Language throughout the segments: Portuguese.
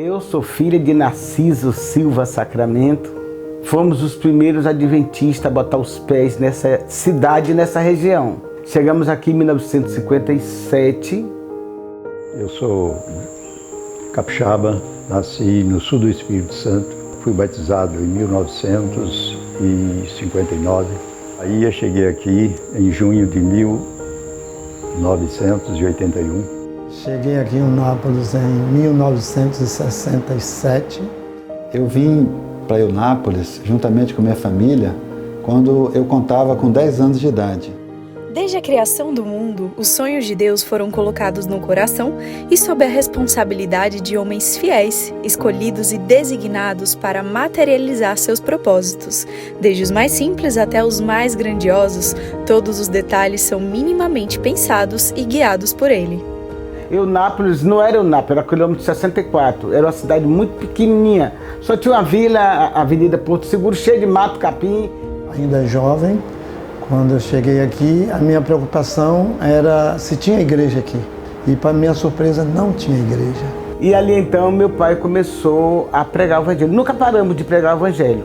Eu sou filha de Narciso Silva Sacramento. Fomos os primeiros adventistas a botar os pés nessa cidade, nessa região. Chegamos aqui em 1957. Eu sou capixaba, nasci no sul do Espírito Santo. Fui batizado em 1959. Aí eu cheguei aqui em junho de 1981. Cheguei aqui em Eunápolis em 1967. Eu vim para Eunápolis, juntamente com minha família, quando eu contava com 10 anos de idade. Desde a criação do mundo, os sonhos de Deus foram colocados no coração e sob a responsabilidade de homens fiéis, escolhidos e designados para materializar seus propósitos. Desde os mais simples até os mais grandiosos, todos os detalhes são minimamente pensados e guiados por Ele. Eunápolis não era Eunápolis, era quilômetro 64. Era uma cidade muito pequenininha. Só tinha uma vila, a Avenida Porto Seguro, cheia de mato, capim. Ainda jovem, quando eu cheguei aqui, a minha preocupação era se tinha igreja aqui. E para minha surpresa, não tinha igreja. E ali então meu pai começou a pregar o evangelho. Nunca paramos de pregar o evangelho.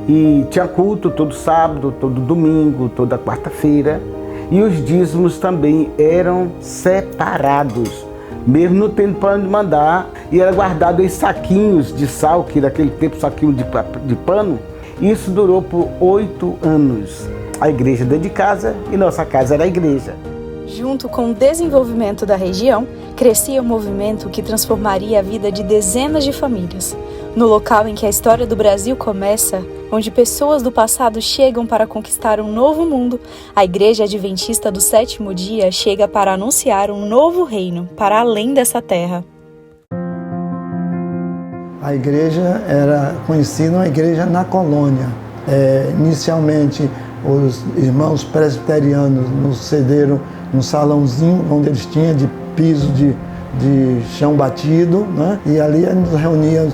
E tinha culto todo sábado, todo domingo, toda quarta-feira. E os dízimos também eram separados, mesmo não tendo para onde mandar, e era guardado em saquinhos de sal, que naquele tempo saquinho de pano. Isso durou por 8 anos. A igreja dentro de casa e nossa casa era a igreja. Junto com o desenvolvimento da região, crescia um movimento que transformaria a vida de dezenas de famílias. No local em que a história do Brasil começa, onde pessoas do passado chegam para conquistar um novo mundo, a Igreja Adventista do Sétimo Dia chega para anunciar um novo reino para além dessa terra. A igreja era conhecida uma igreja na colônia. Inicialmente, os irmãos presbiterianos nos cederam um salãozinho onde eles tinham de piso de chão batido, né? E ali a gente nos reunia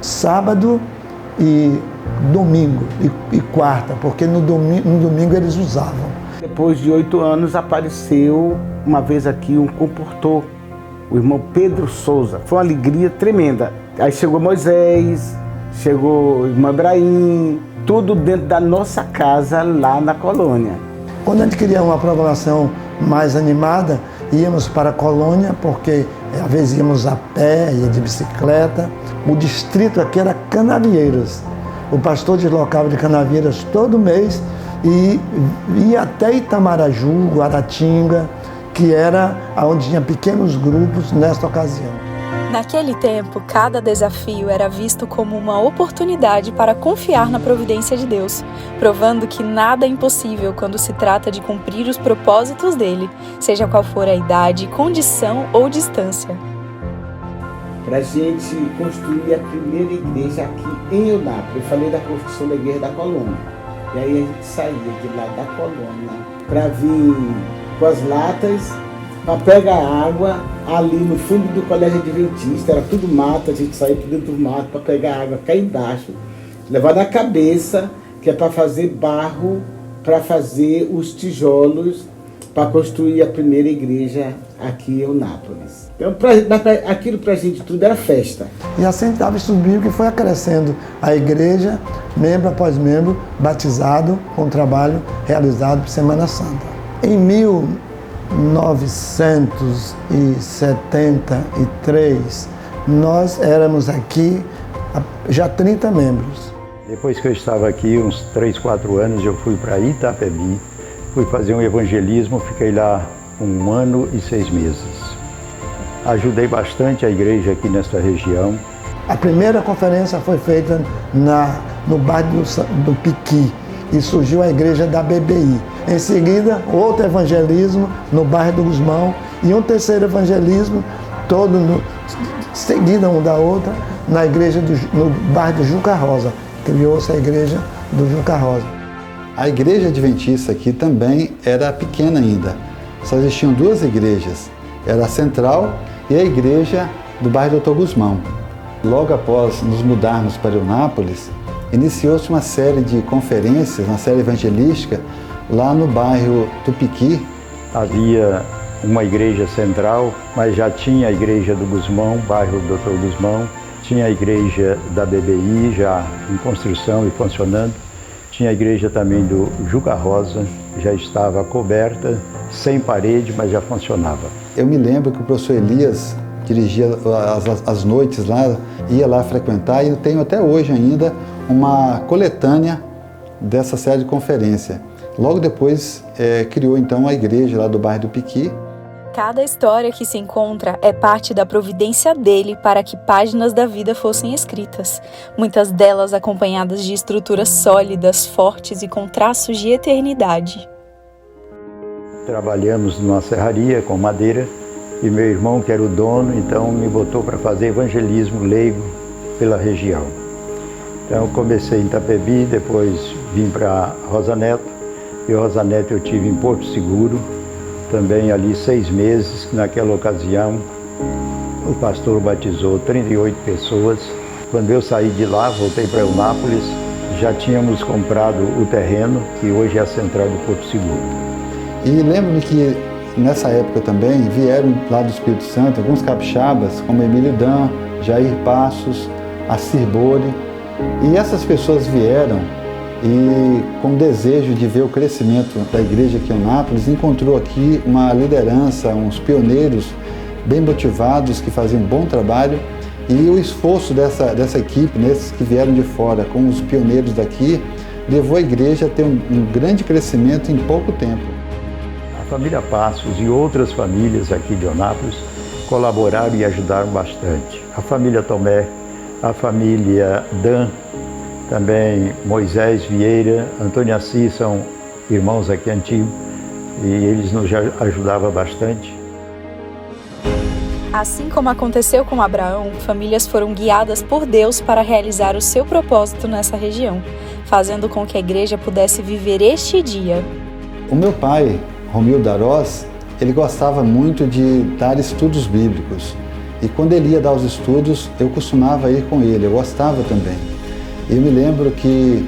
sábado e domingo e quarta, porque no domingo eles usavam. Depois de 8 anos apareceu uma vez aqui um comportor, o irmão Pedro Souza. Foi uma alegria tremenda. Aí chegou Moisés, chegou o irmão Ibrahim, tudo dentro da nossa casa lá na colônia. Quando a gente queria uma programação mais animada, íamos para a colônia, porque às vezes íamos a pé, ia de bicicleta. O distrito aqui era Canavieiras. O pastor deslocava de Canavieiras todo mês e ia até Itamaraju, Guaratinga, que era onde tinha pequenos grupos nesta ocasião. Naquele tempo, cada desafio era visto como uma oportunidade para confiar na providência de Deus, provando que nada é impossível quando se trata de cumprir os propósitos dele, seja qual for a idade, condição ou distância. Para a gente construir a primeira igreja aqui em Eunápolis. Eu falei da construção da igreja da colônia. E aí a gente saía de lá da colônia para vir com as latas, para pegar água ali no fundo do colégio adventista. Era tudo mato, a gente saía por dentro do mato para pegar água cá embaixo, levar na cabeça, que é para fazer barro, para fazer os tijolos, para construir a primeira igreja aqui em Eunápolis. Então, aquilo para a gente tudo era festa. E assim estava subindo que foi acrescendo a igreja, membro após membro, batizado com o trabalho realizado por Semana Santa. Em 1973, nós éramos aqui já 30 membros. Depois que eu estava aqui, uns 3, 4 anos, eu fui para Itapebi, fui fazer um evangelismo, fiquei lá 1 ano e 6 meses. Ajudei bastante a igreja aqui nesta região. A primeira conferência foi feita no bairro do Piqui e surgiu a igreja da BBI. Em seguida, outro evangelismo no bairro do Gusmão e um terceiro evangelismo, todo seguido um da outra, na igreja no bairro do Juca Rosa. Criou-se a igreja do Juca Rosa. A igreja adventista aqui também era pequena ainda. Só existiam 2 igrejas. Era a central e a igreja do bairro Dr. Gusmão. Logo após nos mudarmos para Eunápolis, iniciou-se uma série de conferências, uma série evangelística, lá no bairro Tupiqui. Havia uma igreja central, mas já tinha a igreja do Gusmão, bairro Dr. Gusmão. Tinha a igreja da BBI já em construção e funcionando. Tinha a igreja também do Juca Rosa, já estava coberta, sem parede, mas já funcionava. Eu me lembro que o professor Elias dirigia as noites lá, ia lá frequentar, e eu tenho até hoje ainda uma coletânea dessa série de conferência. Logo depois criou então a igreja lá do bairro do Piqui. Cada história que se encontra é parte da providência dele para que páginas da vida fossem escritas, muitas delas acompanhadas de estruturas sólidas, fortes e com traços de eternidade. Trabalhamos numa serraria com madeira e meu irmão, que era o dono, então me botou para fazer evangelismo leigo pela região. Então eu comecei em Itapebi, depois vim para Rosa Neto, e Rosa Neto eu tive em Porto Seguro, também ali 6 meses, que naquela ocasião o pastor batizou 38 pessoas. Quando eu saí de lá, voltei para Eunápolis, já tínhamos comprado o terreno, que hoje é a central do Porto Seguro. E lembro-me que nessa época também vieram lá do Espírito Santo alguns capixabas, como Emílio Dan, Jair Passos, Assir Bori, e essas pessoas vieram e com desejo de ver o crescimento da igreja aqui em Eunápolis, encontrou aqui uma liderança, uns pioneiros bem motivados que faziam um bom trabalho, e o esforço dessa equipe, nesses que vieram de fora, com os pioneiros daqui, levou a igreja a ter um grande crescimento em pouco tempo. A família Passos e outras famílias aqui de Eunápolis colaboraram e ajudaram bastante. A família Tomé, a família Dan, também Moisés Vieira, Antônio Assis são irmãos aqui antigos e eles nos ajudavam bastante. Assim como aconteceu com Abraão, famílias foram guiadas por Deus para realizar o seu propósito nessa região, fazendo com que a igreja pudesse viver este dia. O meu pai, Romildo Arós, ele gostava muito de dar estudos bíblicos. E quando ele ia dar os estudos, eu costumava ir com ele, eu gostava também. Eu me lembro que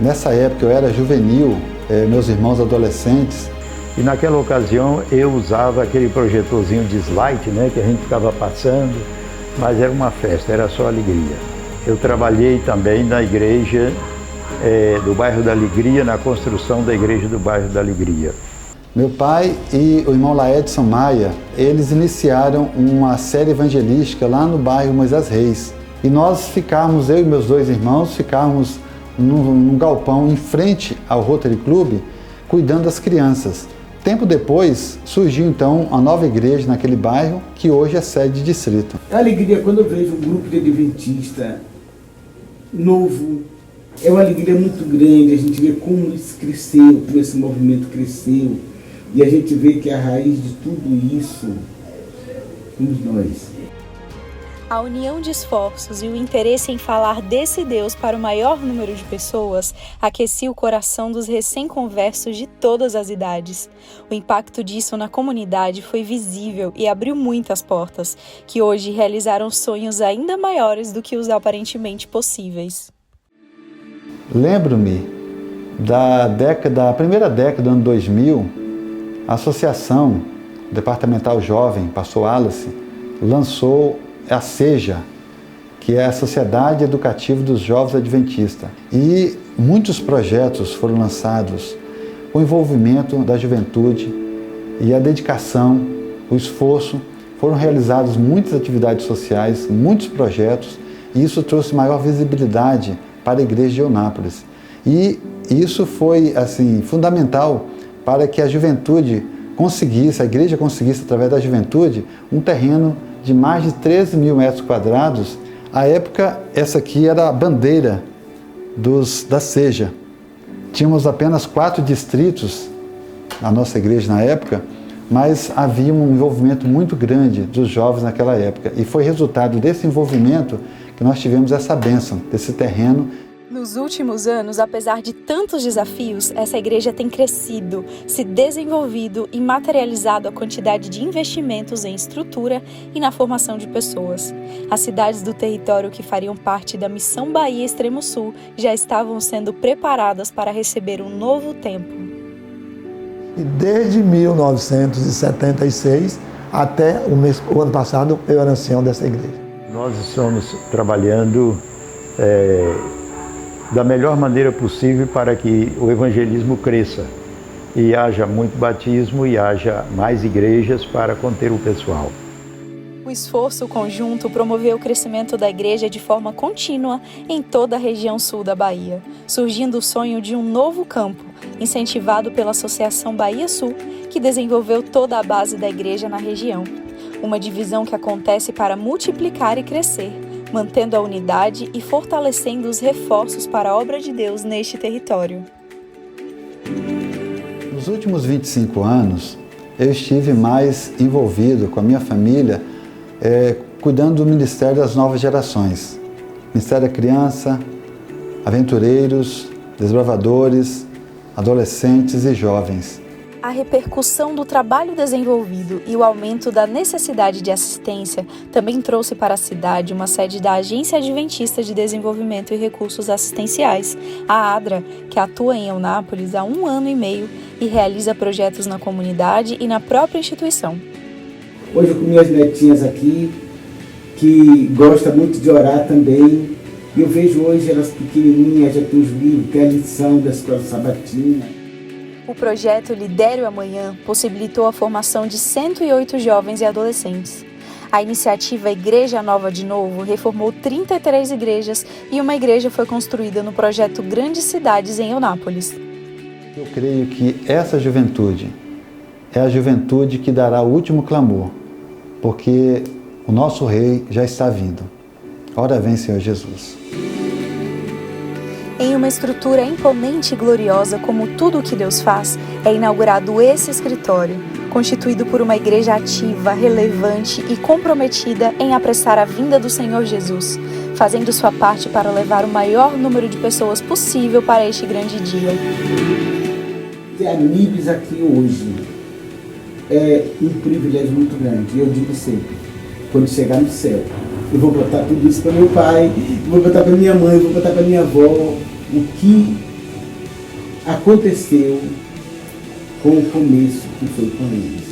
nessa época eu era juvenil, meus irmãos adolescentes. E naquela ocasião eu usava aquele projetorzinho de slide, né, que a gente ficava passando, mas era uma festa, era só alegria. Eu trabalhei também na igreja do bairro da Alegria, na construção da igreja do bairro da Alegria. Meu pai e o irmão Laedson Maia, eles iniciaram uma série evangelística lá no bairro Moisés Reis. E nós ficávamos, eu e meus 2 irmãos, ficávamos num galpão em frente ao Rotary Club, cuidando das crianças. Tempo depois, surgiu então a nova igreja naquele bairro, que hoje é sede de distrito. É uma alegria quando eu vejo um grupo de adventista novo. É uma alegria muito grande, a gente vê como isso cresceu, como esse movimento cresceu. E a gente vê que a raiz de tudo isso somos nós. A união de esforços e o interesse em falar desse Deus para o maior número de pessoas aquecia o coração dos recém-conversos de todas as idades. O impacto disso na comunidade foi visível e abriu muitas portas, que hoje realizaram sonhos ainda maiores do que os aparentemente possíveis. Lembro-me da primeira década do ano 2000, a Associação Departamental Jovem, pastor Wallace, lançou a SEJA, que é a Sociedade Educativa dos Jovens Adventistas. E muitos projetos foram lançados, o envolvimento da juventude e a dedicação, o esforço. Foram realizadas muitas atividades sociais, muitos projetos, e isso trouxe maior visibilidade para a igreja de Eunápolis. E isso foi assim fundamental para que a juventude conseguisse, a igreja conseguisse, através da juventude, um terreno de mais de 13 mil metros quadrados. À época, essa aqui era a bandeira da SEJA. Tínhamos apenas 4 distritos na nossa igreja na época, mas havia um envolvimento muito grande dos jovens naquela época. E foi resultado desse envolvimento que nós tivemos essa bênção, desse terreno. Nos últimos anos, apesar de tantos desafios, essa igreja tem crescido, se desenvolvido e materializado a quantidade de investimentos em estrutura e na formação de pessoas. As cidades do território que fariam parte da Missão Bahia Extremo Sul já estavam sendo preparadas para receber um novo tempo. E desde 1976 até o ano passado eu era ancião dessa igreja. Nós estamos trabalhando da melhor maneira possível para que o evangelismo cresça e haja muito batismo e haja mais igrejas para conter o pessoal. O esforço conjunto promoveu o crescimento da igreja de forma contínua em toda a região sul da Bahia, surgindo o sonho de um novo campo, incentivado pela Associação Bahia Sul, que desenvolveu toda a base da igreja na região. Uma divisão que acontece para multiplicar e crescer, mantendo a unidade e fortalecendo os reforços para a obra de Deus neste território. Nos últimos 25 anos, eu estive mais envolvido com a minha família cuidando do Ministério das Novas Gerações. Ministério da Criança, aventureiros, desbravadores, adolescentes e jovens. A repercussão do trabalho desenvolvido e o aumento da necessidade de assistência também trouxe para a cidade uma sede da Agência Adventista de Desenvolvimento e Recursos Assistenciais, a ADRA, que atua em Eunápolis há 1 ano e meio e realiza projetos na comunidade e na própria instituição. Hoje eu com minhas netinhas aqui, que gostam muito de orar também, e eu vejo hoje elas pequenininhas, já tem os livros, tem a lição da escola sabatina. O projeto Lidere o Amanhã possibilitou a formação de 108 jovens e adolescentes. A iniciativa Igreja Nova de Novo reformou 33 igrejas e uma igreja foi construída no projeto Grandes Cidades em Eunápolis. Eu creio que essa juventude é a juventude que dará o último clamor, porque o nosso Rei já está vindo. Ora vem, Senhor Jesus. Em uma estrutura imponente e gloriosa como tudo o que Deus faz, é inaugurado esse escritório, constituído por uma igreja ativa, relevante e comprometida em apressar a vinda do Senhor Jesus, fazendo sua parte para levar o maior número de pessoas possível para este grande dia. Ter amigos aqui hoje é um privilégio muito grande. E eu digo sempre, quando chegar no céu, eu vou botar tudo isso para meu pai, eu vou botar para minha mãe, eu vou botar para minha avó, o que aconteceu com o começo que foi com eles.